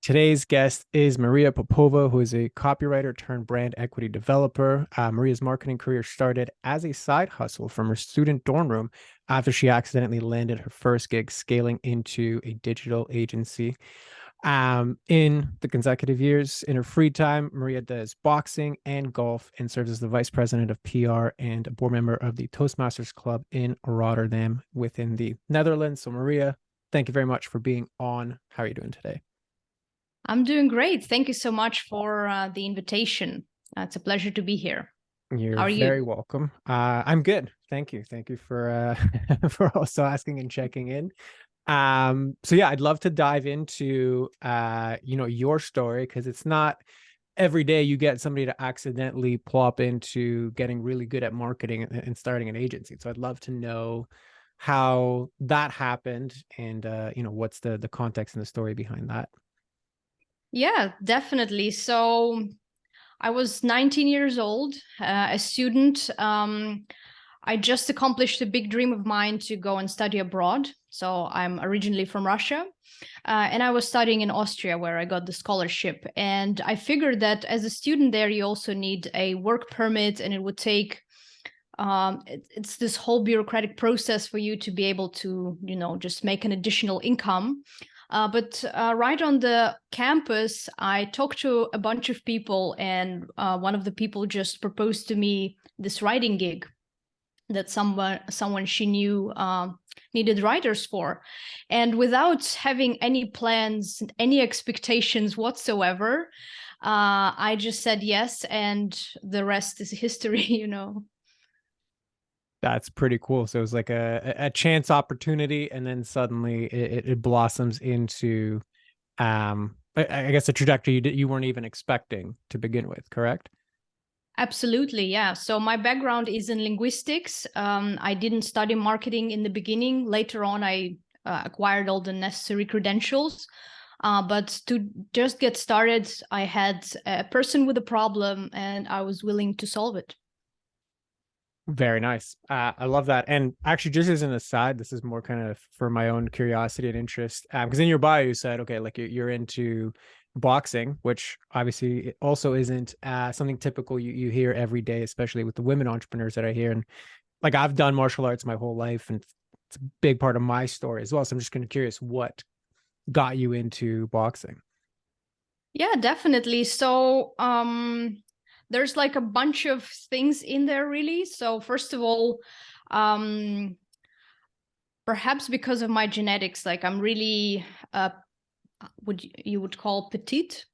Today's guest is Maria Popova, who is a copywriter turned brand equity developer. Maria's marketing career started as a side hustle from her student dorm room after she accidentally landed her first gig scaling into a digital agency. In the consecutive years, in her free time, Maria does boxing and golf and serves as the vice president of PR and a board member of the Toastmasters Club in Rotterdam within the Netherlands. So, Maria, thank you very much for being on. How are you doing today? I'm doing great. Thank you so much for the invitation. It's a pleasure to be here. You're How are very you? welcome. I'm good. Thank you. Thank you for for also asking and checking in. So yeah, I'd love to dive into your story, because it's not every day you get somebody to accidentally plop into getting really good at marketing and starting an agency. So I'd love to know how that happened and what's the context and the story behind that. Yeah, definitely. So I was 19 years old, a student. I just accomplished a big dream of mine to go and study abroad. So I'm originally from Russia, and I was studying in Austria, where I got the scholarship. And I figured that as a student there, you also need a work permit, and it would take it's this whole bureaucratic process for you to be able to, just make an additional income. But right on the campus, I talked to a bunch of people, and one of the people just proposed to me this writing gig that someone she knew needed writers for. And without having any plans, any expectations whatsoever, I just said yes, and the rest is history. That's pretty cool. So it was like a chance opportunity, and then suddenly it blossoms into, I guess, a trajectory you weren't even expecting to begin with, correct? Absolutely, yeah. So my background is in linguistics. I didn't study marketing in the beginning. Later on, I acquired all the necessary credentials. But to just get started, I had a person with a problem, and I was willing to solve it. Very nice. I love that. And actually, just as an aside, this is more kind of for my own curiosity and interest. Because in your bio, you said, okay, like you're into boxing, which obviously also isn't something typical you hear every day, especially with the women entrepreneurs that I hear. And like, I've done martial arts my whole life, and it's a big part of my story as well. So I'm just kind of curious what got you into boxing. Yeah, definitely. So there's like a bunch of things in there, really. So first of all, um, perhaps because of my genetics, like I'm really you would call petite.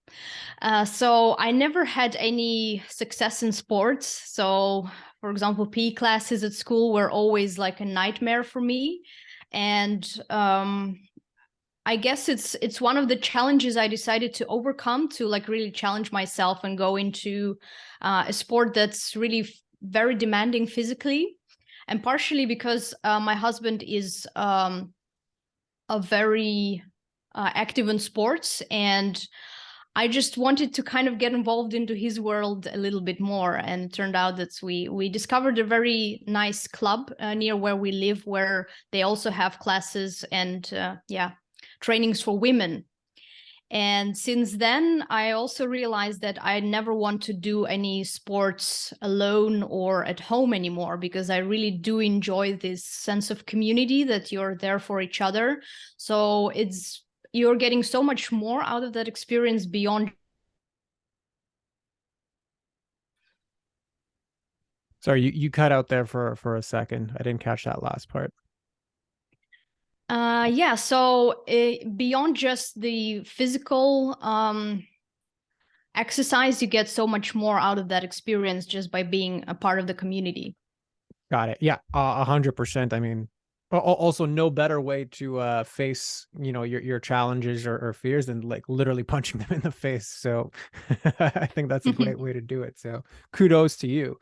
So I never had any success in sports. So, for example, PE classes at school were always like a nightmare for me. And I guess it's one of the challenges I decided to overcome, to like really challenge myself and go into a sport that's really very demanding physically. And partially because my husband is a very active in sports, and I just wanted to kind of get involved into his world a little bit more. And it turned out that we discovered a very nice club near where we live, where they also have classes and trainings for women. And since then, I also realized that I never want to do any sports alone or at home anymore, because I really do enjoy this sense of community, that you're there for each other. So you're getting so much more out of that experience beyond. Sorry, you cut out there for a second. I didn't catch that last part. So beyond just the physical exercise, you get so much more out of that experience just by being a part of the community. Got it. Yeah, 100%. I mean, also no better way to face, your challenges or fears than like literally punching them in the face. So I think that's a great way to do it. So kudos to you.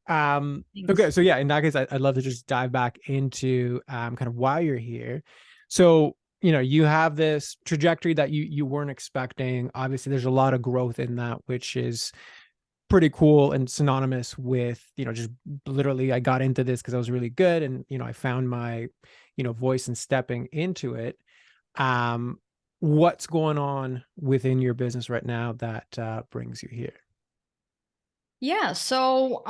Okay, so yeah, in that case, I'd love to just dive back into kind of why you're here. So, you have this trajectory that you weren't expecting. Obviously, there's a lot of growth in that, which is pretty cool and synonymous with, just literally I got into this because I was really good, and, I found my, voice and stepping into it. what's going on within your business right now that brings you here? Yeah, so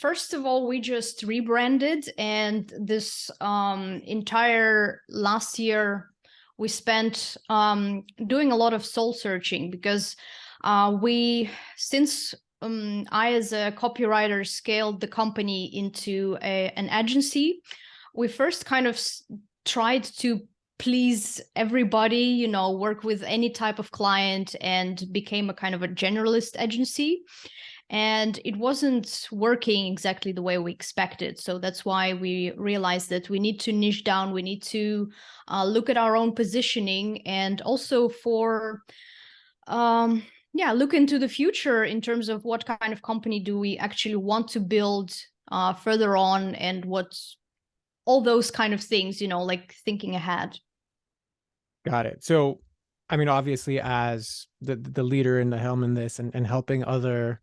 first of all, we just rebranded, and this entire last year we spent doing a lot of soul searching because since I, as a copywriter, scaled the company into an agency, we first kind of tried to please everybody, work with any type of client, and became a kind of a generalist agency. And it wasn't working exactly the way we expected. So that's why we realized that we need to niche down. We need to look at our own positioning, and also look into the future in terms of what kind of company do we actually want to build further on, and what's all those kind of things, like thinking ahead. Got it. So, I mean, obviously, as the leader in the helm in this, and helping other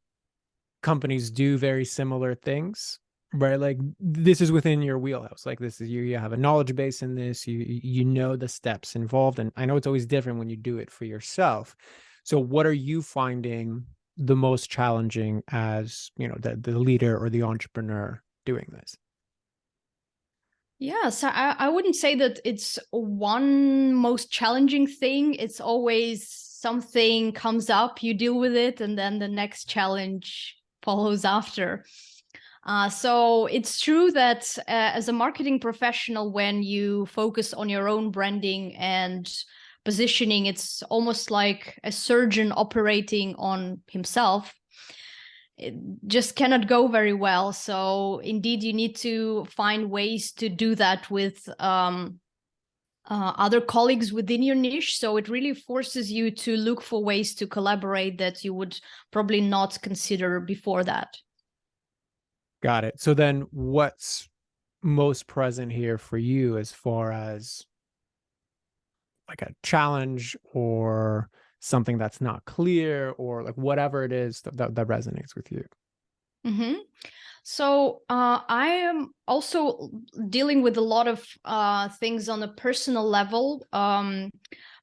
companies do very similar things, right? Like, this is within your wheelhouse. Like, this is you have a knowledge base in this. You know the steps involved, and I know it's always different when you do it for yourself. So, what are you finding the most challenging as, the leader or the entrepreneur doing this? Yeah, so I wouldn't say that it's one most challenging thing. It's always something comes up, you deal with it, and then the next challenge follows after. So it's true that as a marketing professional, when you focus on your own branding and positioning, it's almost like a surgeon operating on himself. It just cannot go very well. So indeed, you need to find ways to do that with other colleagues within your niche. So it really forces you to look for ways to collaborate that you would probably not consider before that. Got it. So then what's most present here for you as far as like a challenge or something that's not clear, or like whatever it is that resonates with you? Mm-hmm. So I am also dealing with a lot of things on a personal level,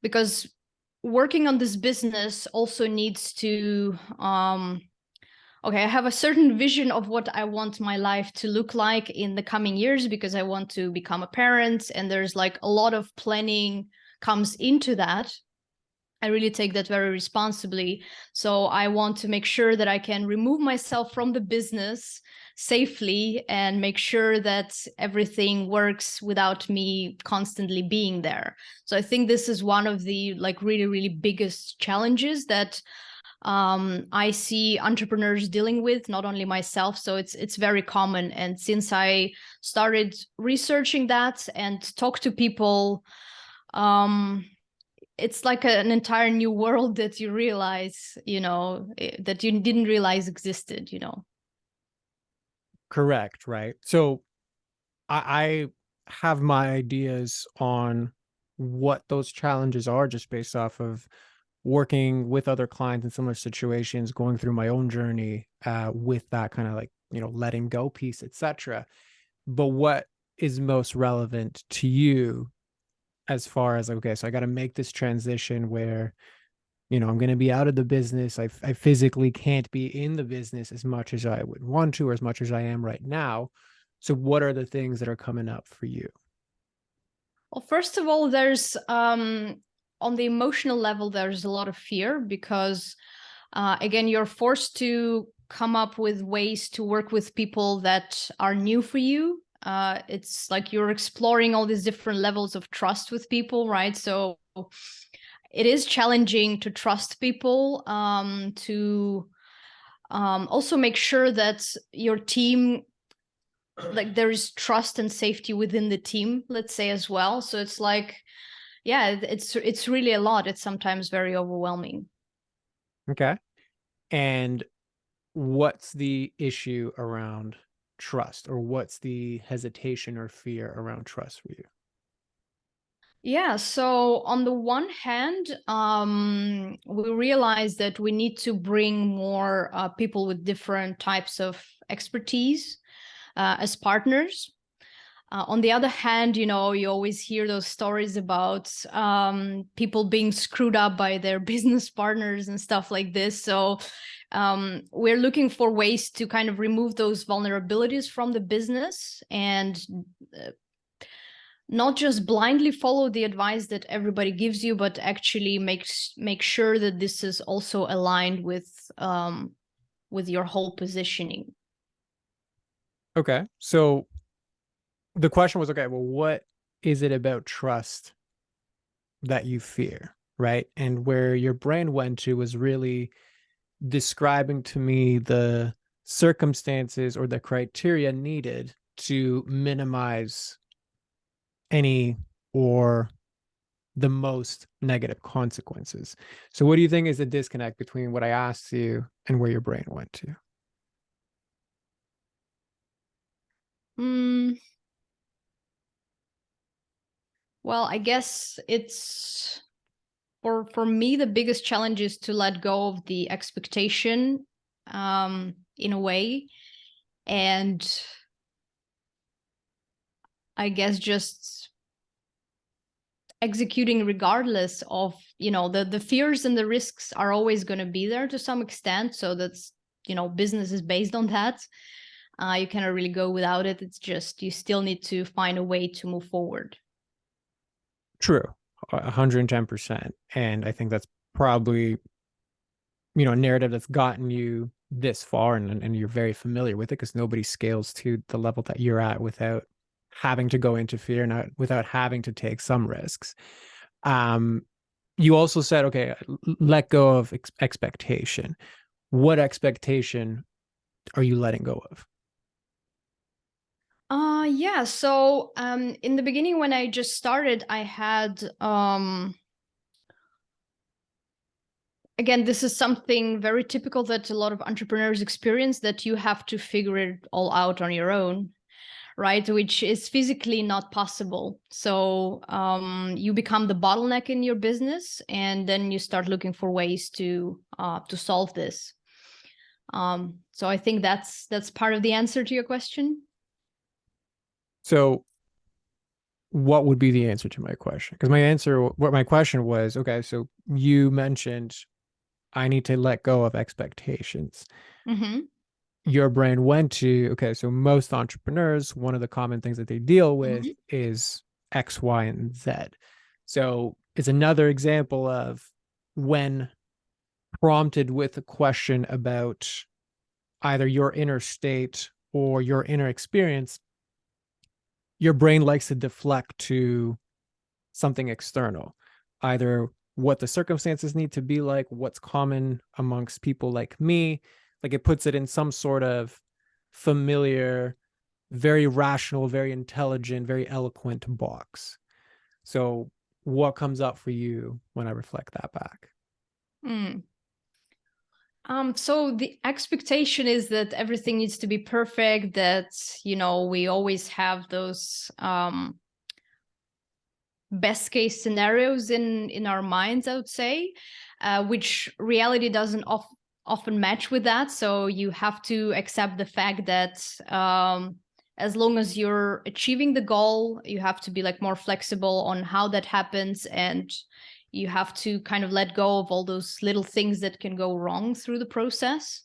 because working on this business also needs to okay, I have a certain vision of what I want my life to look like in the coming years, because I want to become a parent, and there's like a lot of planning comes into that. I really take that very responsibly. So I want to make sure that I can remove myself from the business safely and make sure that everything works without me constantly being there. So I think this is one of the like really, really biggest challenges that I see entrepreneurs dealing with, not only myself. So it's very common. And since I started researching that and talk to people, it's like an entire new world that you realize, that you didn't realize existed. Correct, right? So I have my ideas on what those challenges are, just based off of working with other clients in similar situations, going through my own journey with that kind of like, letting go piece, etc. But what is most relevant to you as far as, okay, so I got to make this transition where, I'm going to be out of the business. I physically can't be in the business as much as I would want to, or as much as I am right now. So what are the things that are coming up for you? Well, first of all, there's on the emotional level, there's a lot of fear because, again, you're forced to come up with ways to work with people that are new for you. It's like you're exploring all these different levels of trust with people, right? So it is challenging to trust people, to also make sure that your team, like there is trust and safety within the team, let's say, as well. So it's like, yeah, it's really a lot. It's sometimes very overwhelming. Okay. And what's the issue around trust, or what's the hesitation or fear around trust for you? Yeah, so on the one hand, we realize that we need to bring more people with different types of expertise as partners. On the other hand, you always hear those stories about people being screwed up by their business partners and stuff like this. So we're looking for ways to kind of remove those vulnerabilities from the business and not just blindly follow the advice that everybody gives you, but actually make sure that this is also aligned with your whole positioning. Okay. So the question was, okay, well, what is it about trust that you fear, right? And where your brain went to was really describing to me the circumstances or the criteria needed to minimize any or the most negative consequences. So what do you think is the disconnect between what I asked you and where your brain went to? Well, I guess it's for me, the biggest challenge is to let go of the expectation in a way. And I guess just executing regardless of, the fears and the risks are always going to be there to some extent. So that's, business is based on that. You cannot really go without it. It's just, you still need to find a way to move forward. True, 110%. And I think that's probably, a narrative that's gotten you this far, and you're very familiar with it, because nobody scales to the level that you're at without having to go into fear, not without having to take some risks. You also said, okay, let go of expectation. What expectation are you letting go of? Yeah. So in the beginning, when I just started, I had again, this is something very typical that a lot of entrepreneurs experience, that you have to figure it all out on your own, right? Which is physically not possible. So you become the bottleneck in your business, and then you start looking for ways to solve this. So I think that's part of the answer to your question. So what would be the answer to my question? Because my question was, okay, so you mentioned I need to let go of expectations. Mm-hmm. Your brain went to, okay, so most entrepreneurs, one of the common things that they deal with Mm-hmm. is X, Y, and Z. So it's another example of when prompted with a question about either your inner state or your inner experience, your brain likes to deflect to something external, either what the circumstances need to be like, what's common amongst people like me. Like, it puts it in some sort of familiar, very rational, very intelligent, very eloquent box. So what comes up for you when I reflect that back? Mm. So the expectation is that everything needs to be perfect, that, we always have those best case scenarios in our minds, I would say, which reality doesn't often match with that. So you have to accept the fact that as long as you're achieving the goal, you have to be like more flexible on how that happens, and you have to kind of let go of all those little things that can go wrong through the process,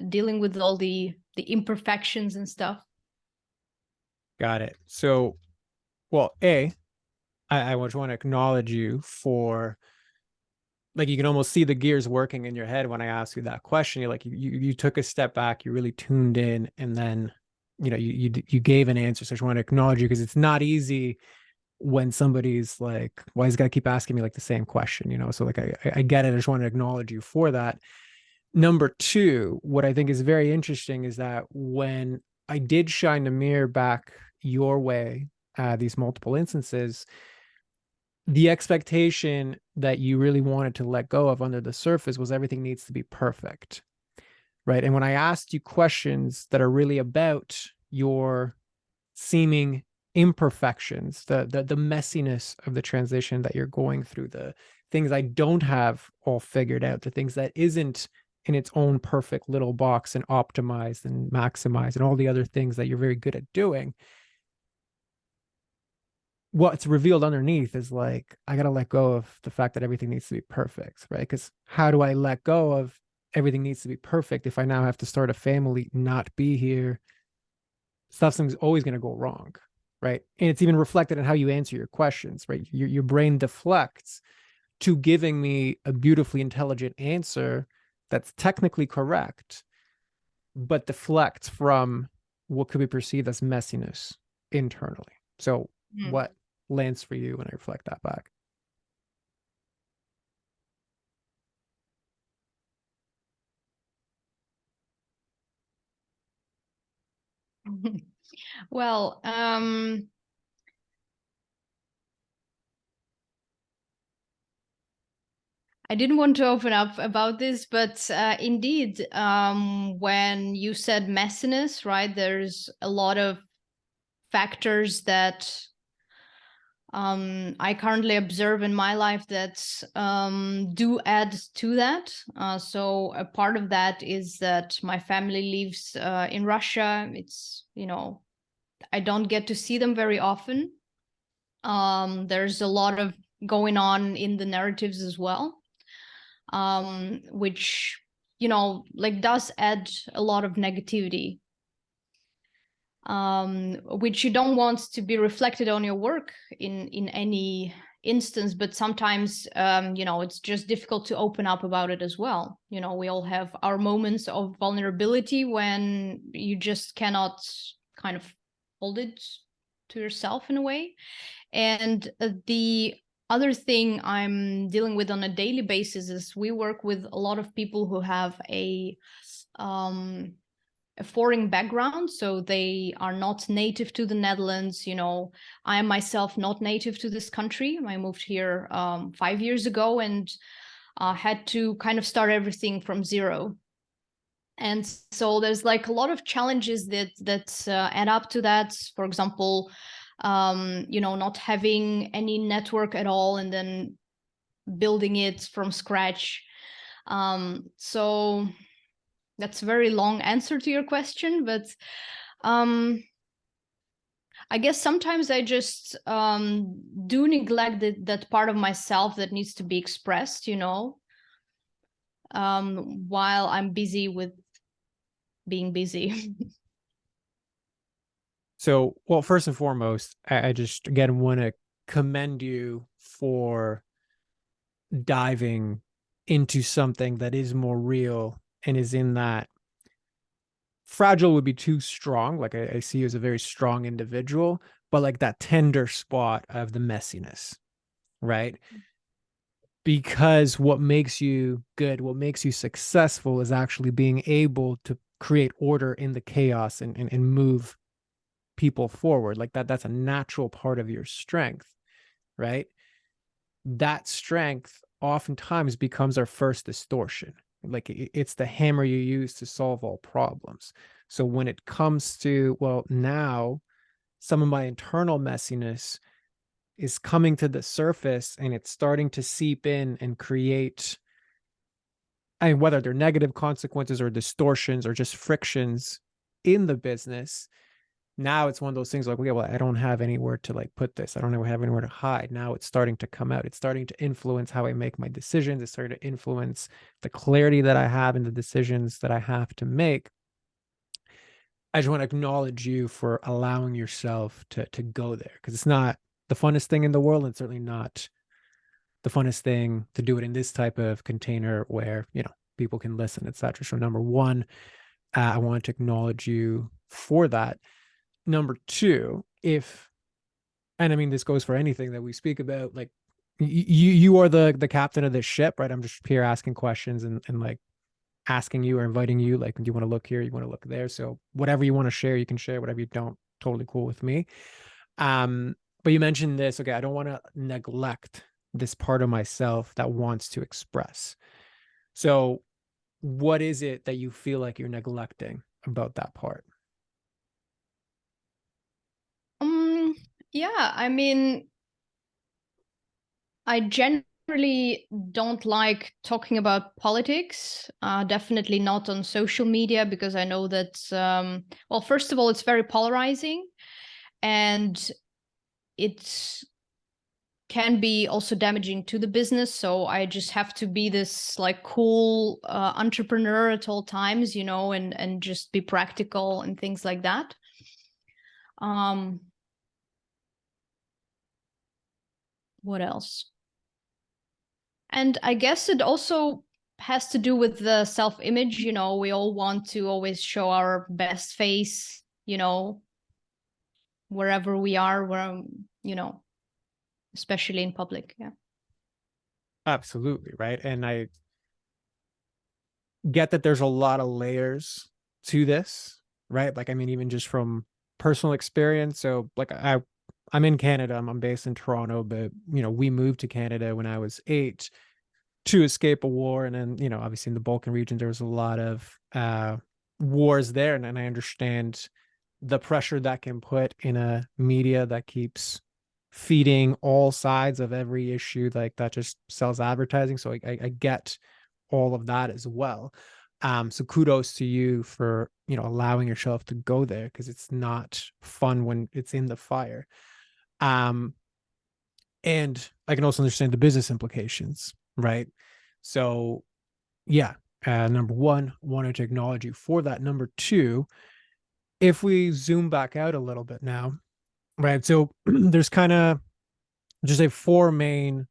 dealing with all the imperfections and stuff. Got it. So, well, I just want to acknowledge you for, like, you can almost see the gears working in your head when I ask you that question. You're like, you took a step back, you really tuned in, and then, you gave an answer. So I just want to acknowledge you, because it's not easy when somebody's like, why is this guy keep asking me like the same question? So like, I get it. I just want to acknowledge you for that. Number two, what I think is very interesting is that when I did shine the mirror back your way, these multiple instances, the expectation that you really wanted to let go of under the surface was everything needs to be perfect, right? And when I asked you questions that are really about your seeming imperfections, the messiness of the transition that you're going through, the things I don't have all figured out, the things that isn't in its own perfect little box and optimized and maximized, and all the other things that you're very good at doing, what's revealed underneath is like, I got to let go of the fact that everything needs to be perfect, right? Because how do I let go of everything needs to be perfect if I now have to start a family, not be here? Stuff's always going to go wrong, right? And it's even reflected in how you answer your questions, right? Your brain deflects to giving me a beautifully intelligent answer that's technically correct, but deflects from what could be perceived as messiness internally. So, what lands for you when I reflect that back? Well, I didn't want to open up about this, but indeed, when you said messiness, right, there's a lot of factors that I currently observe in my life that do add to that. So a part of that is that my family lives in Russia. It's, I don't get to see them very often. There's a lot of going on in the narratives as well, which, like does add a lot of negativity, which you don't want to be reflected on your work in any instance, but sometimes, it's just difficult to open up about it as well. We all have our moments of vulnerability when you just cannot kind of hold it to yourself in a way. And the other thing I'm dealing with on a daily basis is we work with a lot of people who have a foreign background, so they are not native to the Netherlands. I am myself not native to this country. I moved here 5 years ago and had to kind of start everything from zero. And so there's like a lot of challenges that add up to that. For example, not having any network at all and then building it from scratch. So that's a very long answer to your question, but I guess sometimes I just do neglect that part of myself that needs to be expressed, while I'm busy with being busy. So, well, first and foremost, I just again want to commend you for diving into something that is more real and is in that fragile would be too strong. Like I see you as a very strong individual, but like that tender spot of the messiness, right? Because what makes you good, what makes you successful is actually being able to create order in the chaos and move people forward. Like that's a natural part of your strength, right? That strength oftentimes becomes our first distortion. Like it's the hammer you use to solve all problems. So when it comes to, well, now some of my internal messiness is coming to the surface and it's starting to seep in and create, I mean, whether they're negative consequences or distortions or just frictions in the business. Now it's one of those things like, okay, well, I don't have anywhere to like put this. I don't have anywhere to hide. Now it's starting to come out. It's starting to influence how I make my decisions. It's starting to influence the clarity that I have in the decisions that I have to make. I just want to acknowledge you for allowing yourself to go there, because it's not the funnest thing in the world, and certainly not the funnest thing to do it in this type of container where people can listen, etc. So number one, I want to acknowledge you for that. Number two, and I mean this goes for anything that we speak about, like you are the captain of this ship, right? I'm just here asking questions and like asking you or inviting you, like, do you want to look here, you want to look there? So whatever you want to share, you can share. Whatever you don't, totally cool with me. But you mentioned this, okay, I don't want to neglect this part of myself that wants to express. So what is it that you feel like you're neglecting about that part? Yeah, I mean, I generally don't like talking about politics, definitely not on social media, because I know that, well, first of all, it's very polarizing. And it can be also damaging to the business. So I just have to be this like cool entrepreneur at all times, you know, and just be practical and things like that. What else? And I guess it also has to do with the self-image. You know, we all want to always show our best face, you know, wherever we are, where, you know, especially in public. Yeah. Absolutely, right? And I get that there's a lot of layers to this, right? Like, I mean, even just from personal experience. So like I'm in Canada, I'm based in Toronto, but you know, we moved to Canada when I was 8 to escape a war. And then, you know, obviously in the Balkan region, there was a lot of wars there. And I understand the pressure that can put in a media that keeps feeding all sides of every issue, like that just sells advertising. So I get all of that as well. So kudos to you for, you know, allowing yourself to go there, because it's not fun when it's in the fire. And I can also understand the business implications, right? So yeah, number one, wanted to acknowledge you for that. Number two, if we zoom back out a little bit now, right? So there's kind of just a 4 main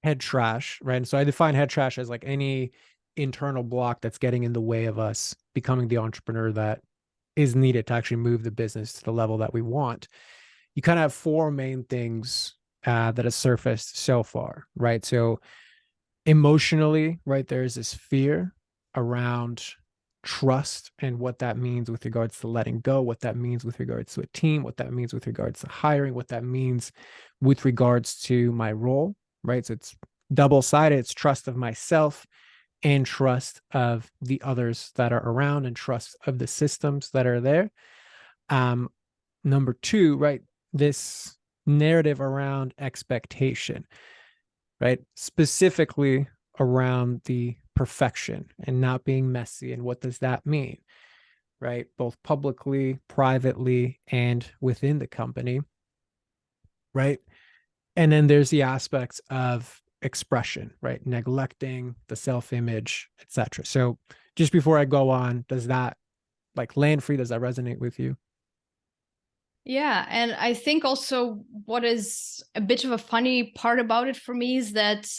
head trash, right? And so I define head trash as like any internal block that's getting in the way of us becoming the entrepreneur that is needed to actually move the business to the level that we want. You kind of have 4 main things that have surfaced so far, right? So emotionally, right, there's this fear around trust and what that means with regards to letting go, what that means with regards to a team, what that means with regards to hiring, what that means with regards to my role, right? So it's double-sided. It's trust of myself and trust of the others that are around and trust of the systems that are there. Number 2, right, this narrative around expectation, right? Specifically around the perfection and not being messy. And what does that mean, right? Both publicly, privately, and within the company, right? And then there's the aspects of expression, right? Neglecting the self-image, etc. So just before I go on, does that like land free? Does that resonate with you? Yeah, and I think also what is a bit of a funny part about it for me is that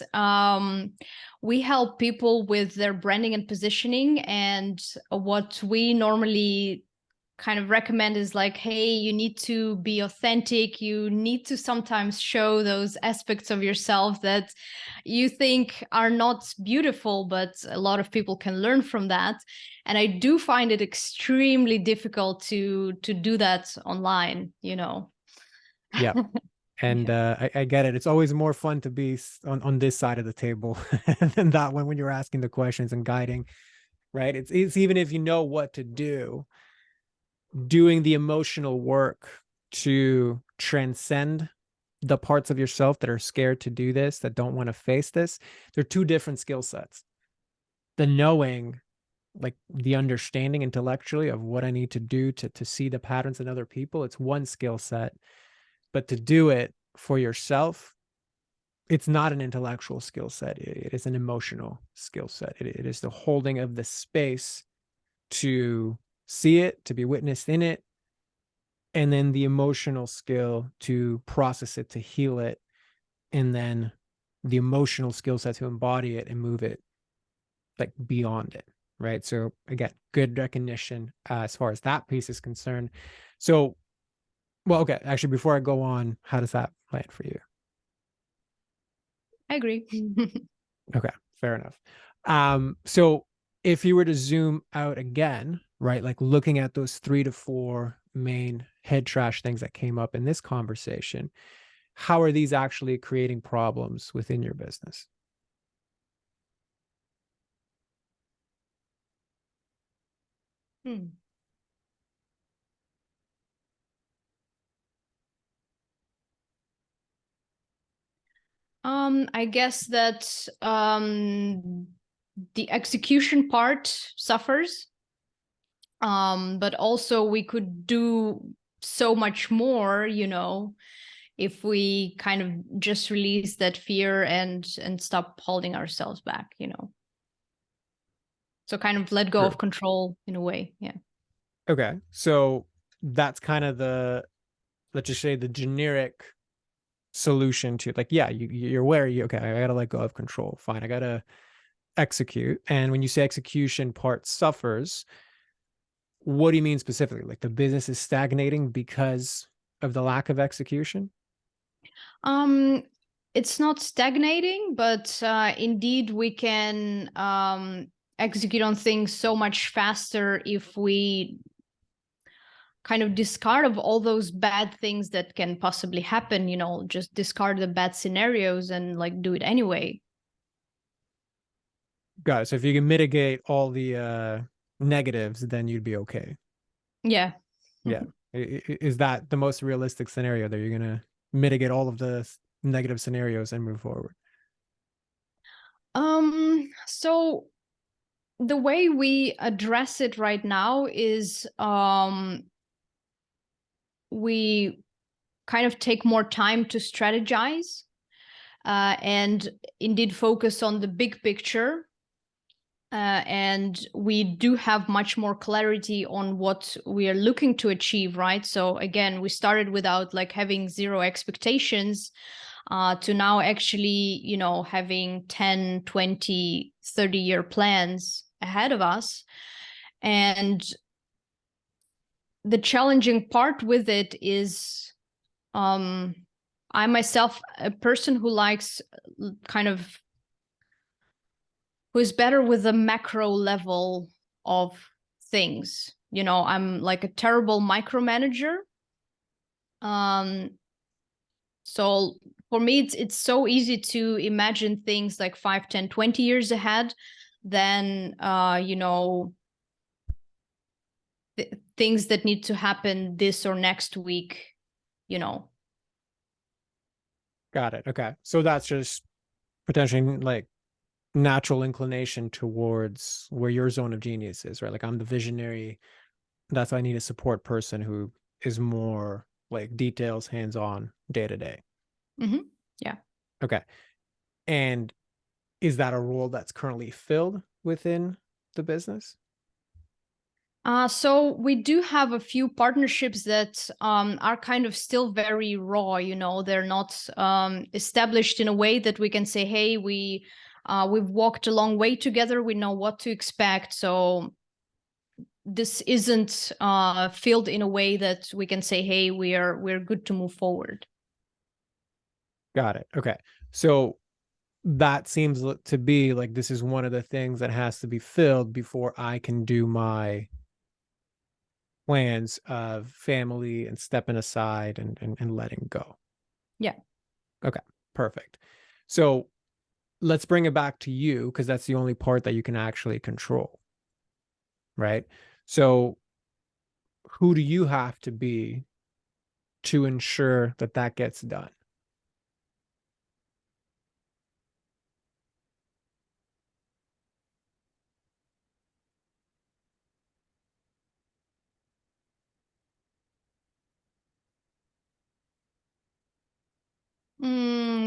we help people with their branding and positioning, and what we normally kind of recommend is like, hey, you need to be authentic. You need to sometimes show those aspects of yourself that you think are not beautiful, but a lot of people can learn from that. And I do find it extremely difficult to do that online, you know. Yeah. And I get it. It's always more fun to be on this side of the table than that one when you're asking the questions and guiding, right? It's even if you know what to do, doing the emotional work to transcend the parts of yourself that are scared to do this, that don't want to face this. They're 2 different skill sets. The knowing, like the understanding intellectually of what I need to do to see the patterns in other people, it's one skill set. But to do it for yourself, it's not an intellectual skill set. It is an emotional skill set. It is the holding of the space to see it, to be witnessed in it, and then the emotional skill to process it, to heal it, and then the emotional skill set to embody it and move it like beyond it, right? So again, good recognition as far as that piece is concerned. So, well, okay, actually, before I go on, how does that land for you? I agree. Okay, fair enough. So if you were to zoom out again, right, like looking at those 3 to 4 main head trash things that came up in this conversation, how are these actually creating problems within your business? Hmm. I guess that the execution part suffers. But also we could do so much more, if we kind of just release that fear and stop holding ourselves back, So kind of let go True. of control in a way. Yeah. Okay. So that's kind of let's just say the generic solution to like, yeah, you're wary. Okay, I gotta let go of control. Fine. I gotta execute. And when you say execution part suffers, what do you mean specifically? Like the business is stagnating because of the lack of execution? Um, it's not stagnating, but indeed we can execute on things so much faster if we kind of discard of all those bad things that can possibly happen, just discard the bad scenarios and like do it anyway. Got it. So if you can mitigate all the negatives, then you'd be okay. Yeah. Yeah. Is that the most realistic scenario that you're gonna mitigate all of the negative scenarios and move forward? So the way we address it right now is we kind of take more time to strategize and indeed focus on the big picture. And we do have much more clarity on what we are looking to achieve, right? So again, we started without like having zero expectations to now actually, having 10, 20, 30-year plans ahead of us. And the challenging part with it is I myself, a person who likes kind of who is better with the macro level of things. I'm like a terrible micromanager. So for me, it's so easy to imagine things like 5, 10, 20 years ahead than, things that need to happen this or next week, Got it. Okay. So that's just potentially like natural inclination towards where your zone of genius is, right? Like I'm the visionary. That's why I need a support person who is more like details, hands-on, day to day. Mm-hmm. Yeah. Okay. And is that a role that's currently filled within the business? So we do have a few partnerships that are kind of still very raw. They're not established in a way that we can say, "Hey, we've walked a long way together. We know what to expect." So this isn't filled in a way that we can say, "Hey, we're good to move forward." Got it. Okay. So that seems to be like this is one of the things that has to be filled before I can do my plans of family and stepping aside and letting go. Yeah. Okay, perfect. So let's bring it back to you because that's the only part that you can actually control, right? So who do you have to be to ensure that that gets done?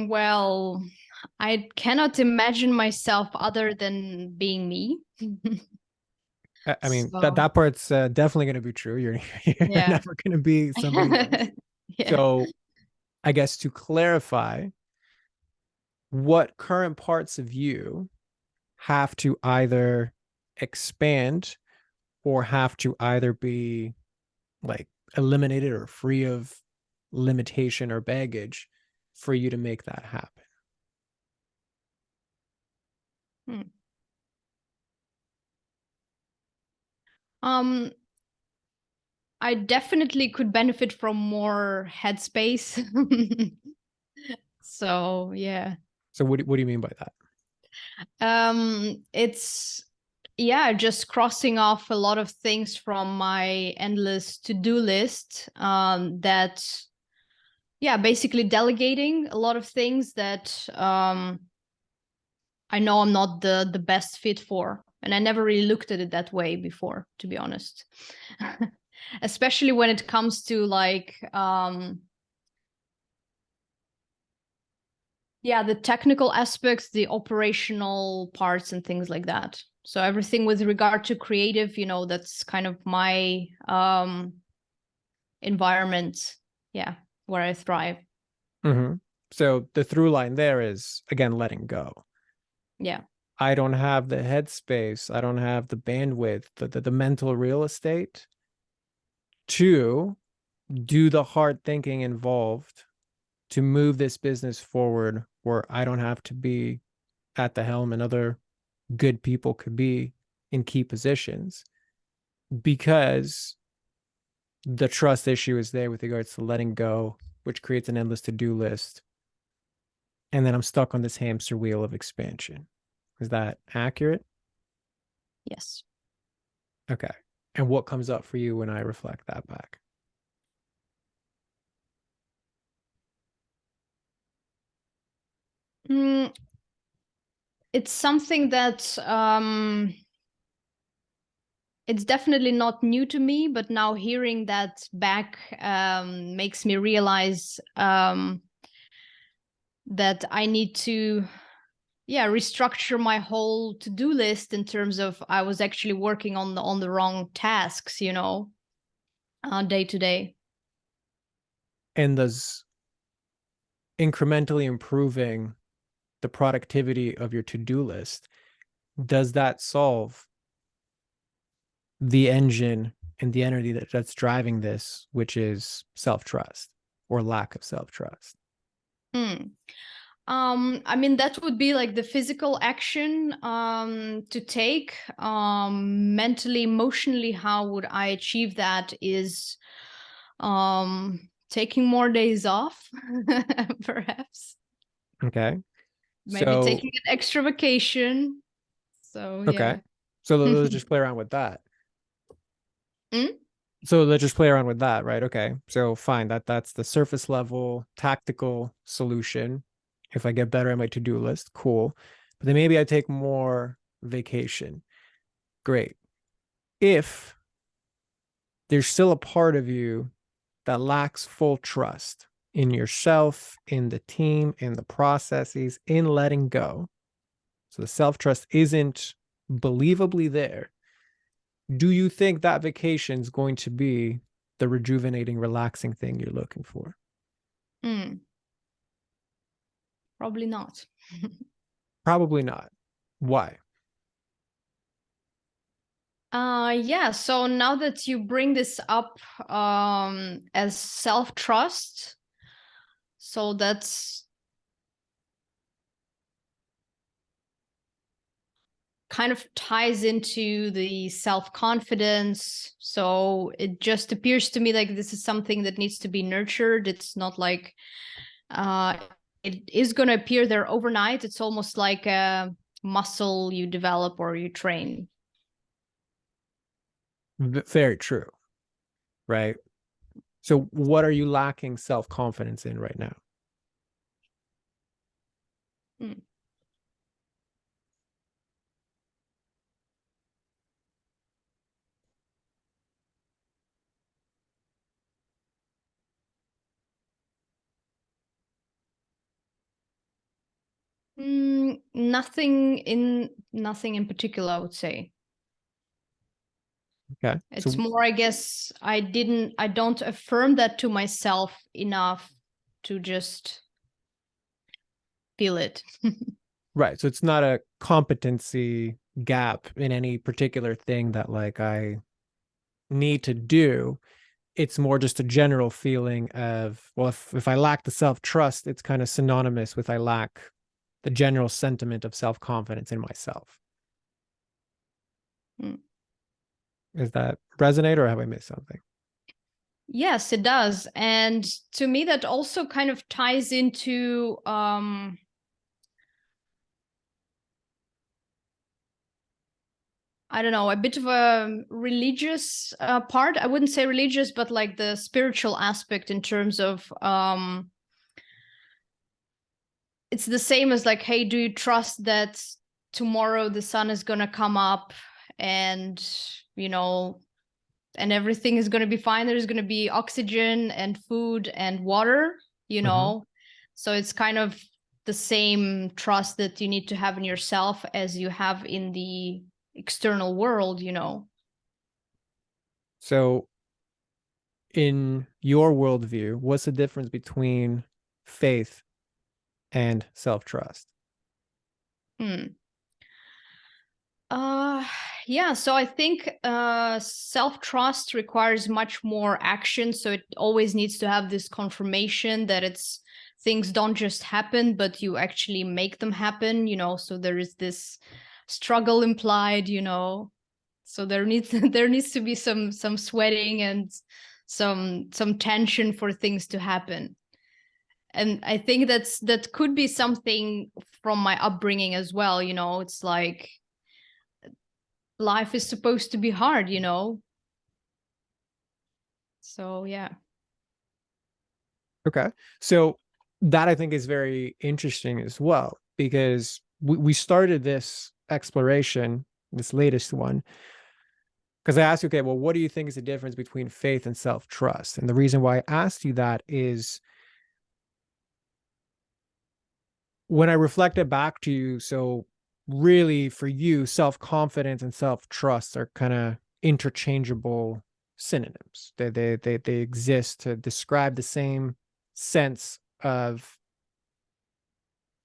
Well, I cannot imagine myself other than being me. I mean that So that part's definitely going to be true. You're yeah. never going to be somebody else. Yeah. So I guess to clarify, what current parts of you have to either expand or have to either be like eliminated or free of limitation or baggage for you to make that happen? Hmm. Um, I definitely could benefit from more headspace. So yeah. So what do you mean by that? It's yeah, just crossing off a lot of things from my endless to-do list. That yeah, basically delegating a lot of things that I know I'm not the best fit for. And I never really looked at it that way before, to be honest. especially when it comes to like, yeah, the technical aspects, the operational parts and things like that. So everything with regard to creative, that's kind of my environment, yeah, where I thrive. Mm-hmm. So the through line there is, again, letting go. Yeah. I don't have the headspace. I don't have the bandwidth, the mental real estate to do the hard thinking involved to move this business forward where I don't have to be at the helm and other good people could be in key positions because the trust issue is there with regards to letting go, which creates an endless to-do list. And then I'm stuck on this hamster wheel of expansion. Is that accurate? Yes. Okay. And what comes up for you when I reflect that back? It's something that it's definitely not new to me, but now hearing that back makes me realize that I need to, restructure my whole to-do list in terms of I was actually working on the wrong tasks, day to day. And does incrementally improving the productivity of your to-do list, does that solve the engine and the energy that's driving this, which is self-trust or lack of self-trust? I mean, that would be like the physical action to take. Mentally, emotionally, how would I achieve that is taking more days off, perhaps. Okay. Maybe So, taking an extra vacation. So, yeah. okay. So let's just play around with that. Mm? So let's just play around with that, right? Okay. So fine, that's the surface level tactical solution. If I get better at my to-do list, cool. But then maybe I take more vacation. Great. If there's still a part of you that lacks full trust in yourself, in the team, in the processes, in letting go. So the self-trust isn't believably there. Do you think that vacation is going to be the rejuvenating, relaxing thing you're looking for? Probably not. Probably not. Why? Yeah, so now that you bring this up as self-trust, so that's kind of ties into the self-confidence. So it just appears to me like this is something that needs to be nurtured. It's not like it is going to appear there overnight. It's almost like a muscle you develop or you train. Very true, right? So what are you lacking self-confidence in right now? Hmm. Nothing in particular, I would say. Okay. It's So more, I guess, I don't affirm that to myself enough to just feel it. right. So it's not a competency gap in any particular thing that like I need to do. It's more just a general feeling of, well, if I lack the self-trust, it's kind of synonymous with I lack the general sentiment of self-confidence in myself. Mm. Is that resonate or have I missed something? Yes, it does. And to me, that also kind of ties into I don't know, a bit of a religious part. I wouldn't say religious, but like the spiritual aspect in terms of it's the same as like, hey, do you trust that tomorrow the sun is gonna come up and, you know, and everything is going to be fine. There's going to be oxygen and food and water, you Mm-hmm. know. So it's kind of the same trust that you need to have in yourself as you have in the external world, you know. So in your worldview, what's the difference between faith and self-trust? Hmm. Uh, yeah, so I think self-trust requires much more action. So it always needs to have this confirmation that it's things don't just happen, but you actually make them happen, you know. So there is this struggle implied, you know. So there needs there needs to be some sweating and some tension for things to happen. And I think that could be something from my upbringing as well, you know. It's like life is supposed to be hard, you know? So, yeah. Okay. So that I think is very interesting as well, because we started this exploration, this latest one, because I asked you, okay, well, what do you think is the difference between faith and self-trust? And the reason why I asked you that is when I reflected back to you, so really for you, self-confidence and self-trust are kind of interchangeable synonyms. They exist to describe the same sense of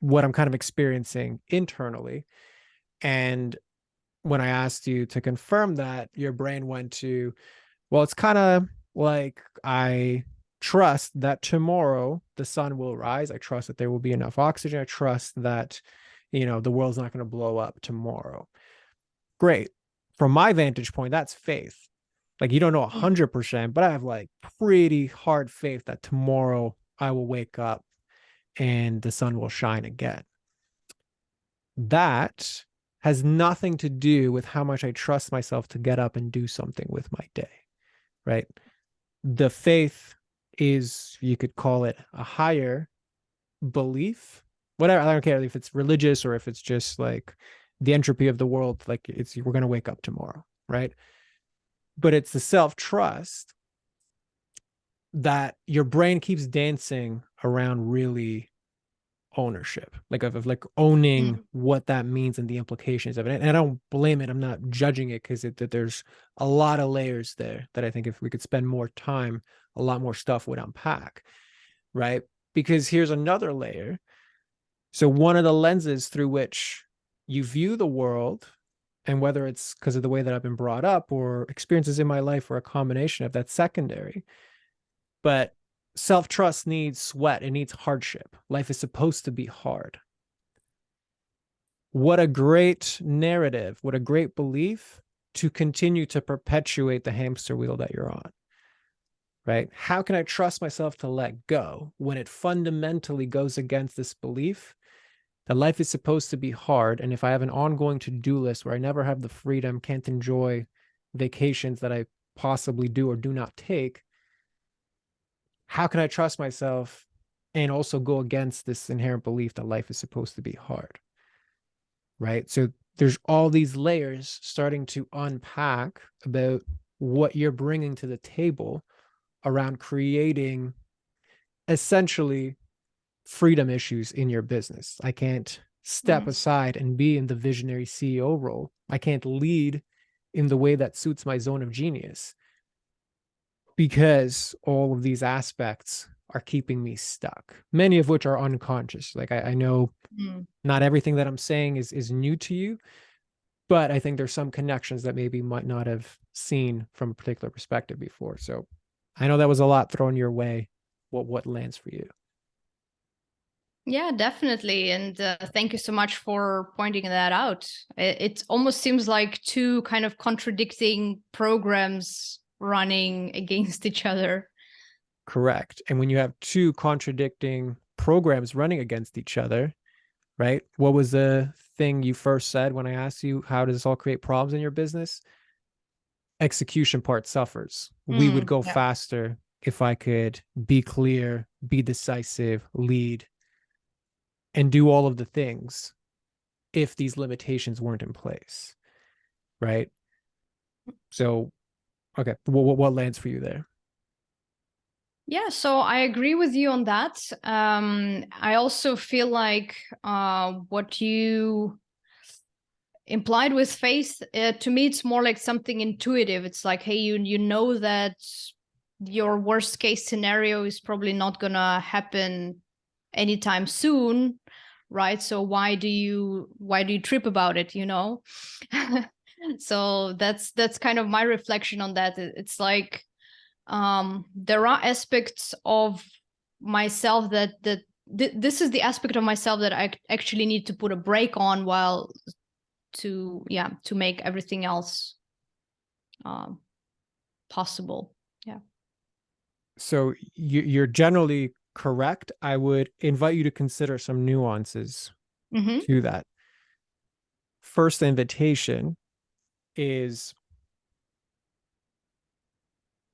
what I'm kind of experiencing internally. And when I asked you to confirm that, your brain went to, well, it's kind of like I trust that tomorrow the sun will rise. I trust that there will be enough oxygen. I trust that, the world's not going to blow up tomorrow. Great. From my vantage point, that's faith. Like you don't know Mm. 100%, but I have like pretty hard faith that tomorrow I will wake up and the sun will shine again. That has nothing to do with how much I trust myself to get up and do something with my day, right? The faith is, you could call it a higher belief, whatever. I don't care if it's religious or if it's just like the entropy of the world, like we're going to wake up tomorrow, right? But it's the self trust that your brain keeps dancing around really ownership, like of like owning Mm. what that means and the implications of it. And I don't blame it. I'm not judging it because that there's a lot of layers there that I think if we could spend more time, a lot more stuff would unpack, right? Because here's another layer. So one of the lenses through which you view the world, and whether it's because of the way that I've been brought up or experiences in my life or a combination of that secondary, but self-trust needs sweat, it needs hardship. Life is supposed to be hard. What a great narrative, what a great belief to continue to perpetuate the hamster wheel that you're on, right? How can I trust myself to let go when it fundamentally goes against this belief that life is supposed to be hard? And if I have an ongoing to-do list where I never have the freedom, can't enjoy vacations that I possibly do or do not take, how can I trust myself and also go against this inherent belief that life is supposed to be hard? Right. So there's all these layers starting to unpack about what you're bringing to the table around creating essentially freedom issues in your business. I can't step Mm. aside and be in the visionary CEO role. I can't lead in the way that suits my zone of genius because all of these aspects are keeping me stuck, many of which are unconscious. Like I know Mm. not everything that I'm saying is new to you, but I think there's some connections that maybe might not have seen from a particular perspective before. So I know that was a lot thrown your way. What lands for you? Yeah, definitely. And thank you so much for pointing that out. It almost seems like two kind of contradicting programs running against each other. Correct. And when you have two contradicting programs running against each other, right? What was the thing you first said when I asked you, how does this all create problems in your business? Execution part suffers. We would Mm. go Yeah. faster if I could be clear, be decisive, lead, and do all of the things if these limitations weren't in place, right? So Okay. What lands for you there? Yeah, so I agree with you on that. I also feel like what you implied with faith, to me, it's more like something intuitive. It's like, hey, you know that your worst case scenario is probably not gonna happen anytime soon, right? So why do you trip about it, you know? So that's kind of my reflection on that. It's like there are aspects of myself that this is the aspect of myself that I actually need to put a break on, while to make everything else um possible. Yeah. So you're generally correct. I would invite you to consider some nuances Mm-hmm. to that. First invitation is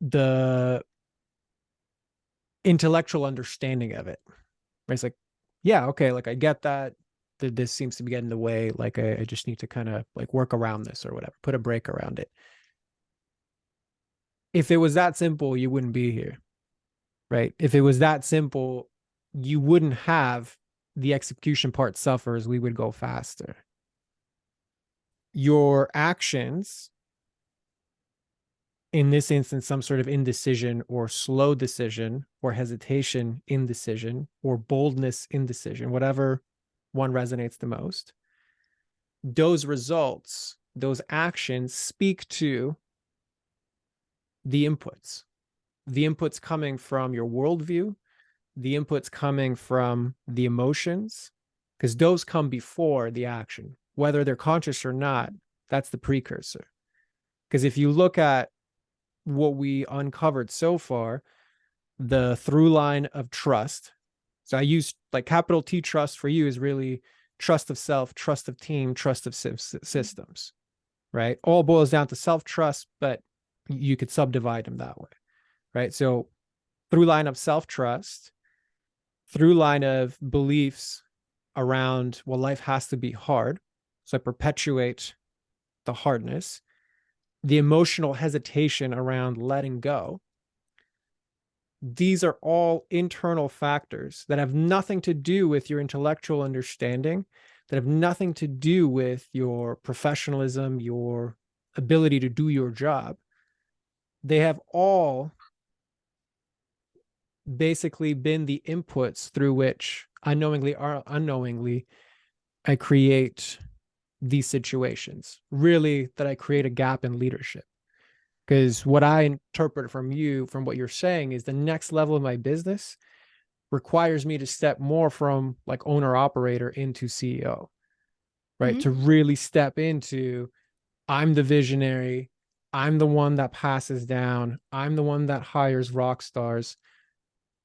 the intellectual understanding of it. Right? It's like, yeah, okay, like I get that. This seems to be getting in the way. Like I just need to kind of like work around this or whatever, put a break around it. If it was that simple, you wouldn't be here, right? If it was that simple, you wouldn't have the execution part suffers. We would go faster. Your actions, in this instance, some sort of indecision or slow decision or hesitation, indecision, or boldness, indecision, whatever one resonates the most, those results, those actions speak to the inputs coming from your worldview, the inputs coming from the emotions, because those come before the action, whether they're conscious or not. That's the precursor. Because if you look at what we uncovered so far, the through line of trust. So I use like capital T trust for you is really trust of self, trust of team, trust of systems, right? All boils down to self trust, but you could subdivide them that way, right? So through line of self trust, through line of beliefs around, well, life has to be hard. So I perpetuate the hardness, the emotional hesitation around letting go. These are all internal factors that have nothing to do with your intellectual understanding, that have nothing to do with your professionalism, your ability to do your job. They have all basically been the inputs through which, unknowingly or unknowingly, I create these situations. Really, that I create a gap in leadership. Because what I interpret from you, from what you're saying, is the next level of my business requires me to step more from like owner operator into CEO, right? Mm-hmm. To really step into, I'm the visionary, I'm the one that passes down, I'm the one that hires rock stars,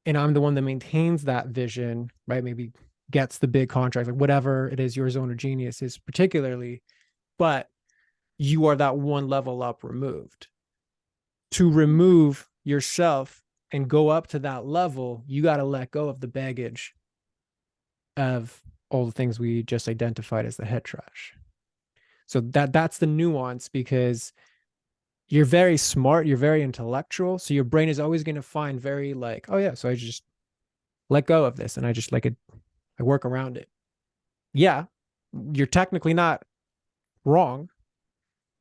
and I'm the one that maintains that vision, right? Maybe gets the big contract, like whatever it is your zone of genius is particularly, but you are that one level up removed. To remove yourself and go up to that level, you got to let go of the baggage of all the things we just identified as the head trash. So that's the nuance, because you're very smart, you're very intellectual, so your brain is always going to find very like, oh yeah, so I just let go of this and I just like it, I work around it. Yeah, you're technically not wrong,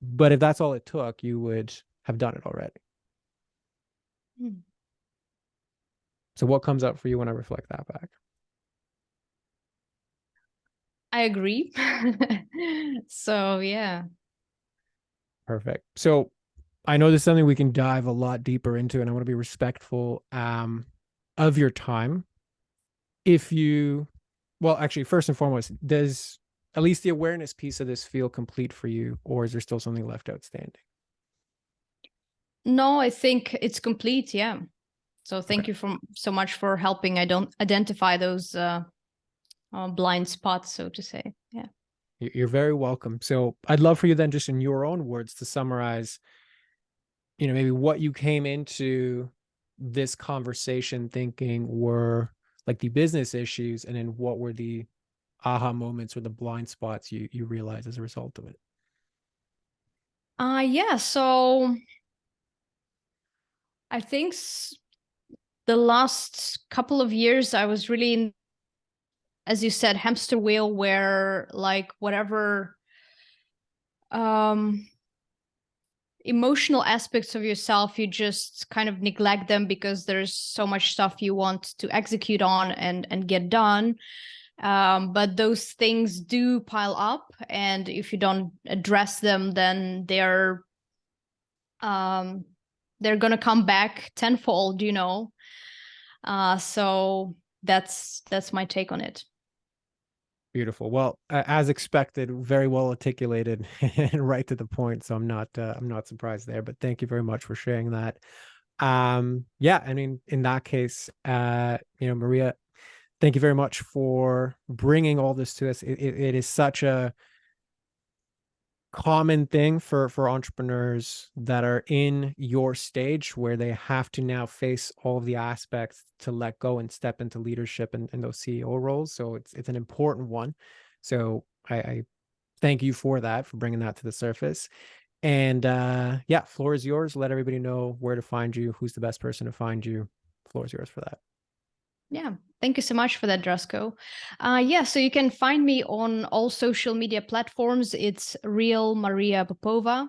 but if that's all it took, you would have done it already. So what comes up for you when I reflect that back? I agree. So yeah. Perfect. So I know this is something we can dive a lot deeper into, and I want to be respectful of your time. If you, well, actually, first and foremost, does at least the awareness piece of this feel complete for you, or is there still something left outstanding? No, I think it's complete. Yeah. So Okay. thank you so much for helping. I don't identify those blind spots, so to say. Yeah. You're very welcome. So I'd love for you then, just in your own words, to summarize, maybe what you came into this conversation thinking were like the business issues, and then what were the aha moments or the blind spots you realized as a result of it. Yeah. So I think the last couple of years, I was really in, as you said, hamster wheel, where like whatever um emotional aspects of yourself, you just kind of neglect them because there's so much stuff you want to execute on and get done. But those things do pile up, and if you don't address them, then um they're gonna come back tenfold, you know. So that's my take on it. Beautiful. Well, as expected, very well articulated and right to the point. So I'm not surprised there. But thank you very much for sharing that. Yeah, I mean, in that case, Maria, thank you very much for bringing all this to us. It is such a common thing for entrepreneurs that are in your stage where they have to now face all of the aspects to let go and step into leadership and those CEO roles. So it's an important one. So I thank you for that, for bringing that to the surface. And yeah, floor is yours. Let everybody know where to find you, who's the best person to find you. Floor is yours for that. Yeah, thank you so much for that, Drasko. Yeah, so you can find me on all social media platforms. It's real Maria Popova.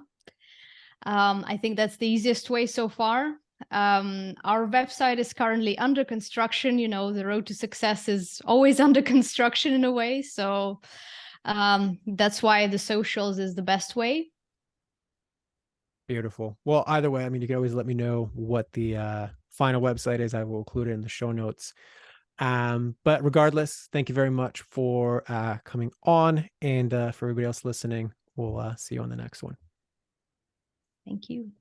I think that's the easiest way so far. Our website is currently under construction. You know, the road to success is always under construction in a way. So that's why the socials is the best way. Beautiful. Well, either way, I mean, you can always let me know what the final website is. I will include it in the show notes. But regardless, thank you very much for coming on, and for everybody else listening, we'll see you on the next one. Thank you.